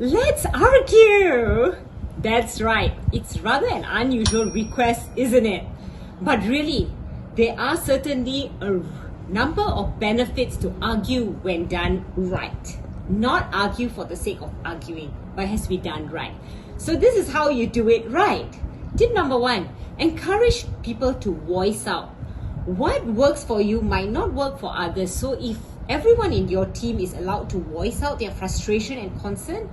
Let's argue! That's right, it's rather an unusual request, isn't it? But really, there are certainly a number of benefits to argue when done right. Not argue for the sake of arguing, but it has to be done right. So this is how you do it right. Tip number 1, encourage people to voice out. What works for you might not work for others. So if everyone in your team is allowed to voice out their frustration and concern,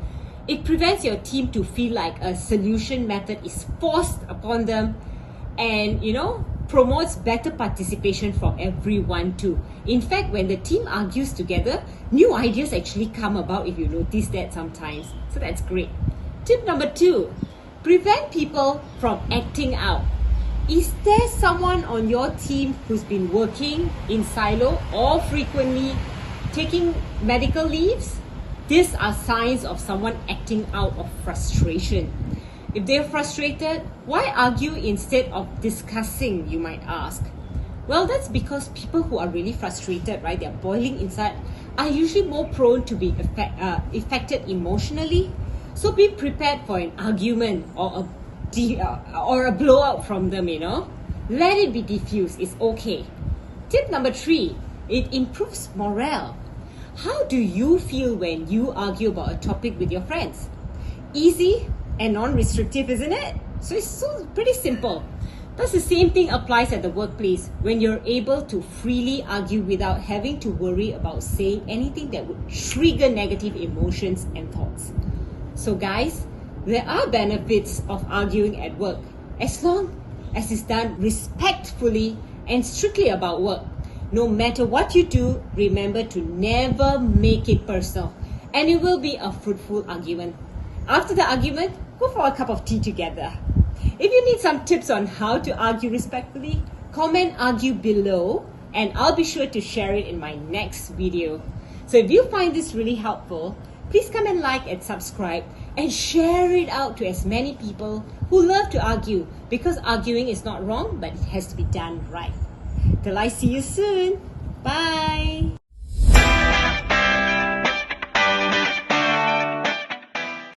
it prevents your team to feel like a solution method is forced upon them, and promotes better participation from everyone too. In fact, when the team argues together, new ideas actually come about, if you notice that sometimes. So that's great. Tip number 2, prevent people from acting out. Is there someone on your team who's been working in silo or frequently taking medical leaves? These are signs of someone acting out of frustration. If they're frustrated, why argue instead of discussing, you might ask? Well, that's because people who are really frustrated, right, they're boiling inside, are usually more prone to be affected emotionally. So be prepared for an argument or a blowout from them, Let it be diffused, it's okay. Tip number 3, it improves morale. How do you feel when you argue about a topic with your friends? Easy and non-restrictive, isn't it? So it's pretty simple. Thus the same thing applies at the workplace when you're able to freely argue without having to worry about saying anything that would trigger negative emotions and thoughts. So guys, there are benefits of arguing at work as long as it's done respectfully and strictly about work. No matter what you do, remember to never make it personal, and it will be a fruitful argument. After the argument, go for a cup of tea together. If you need some tips on how to argue respectfully, comment argue below, and I'll be sure to share it in my next video. So if you find this really helpful, please come and like and subscribe and share it out to as many people who love to argue, because arguing is not wrong, but it has to be done right. Till I see you soon. Bye.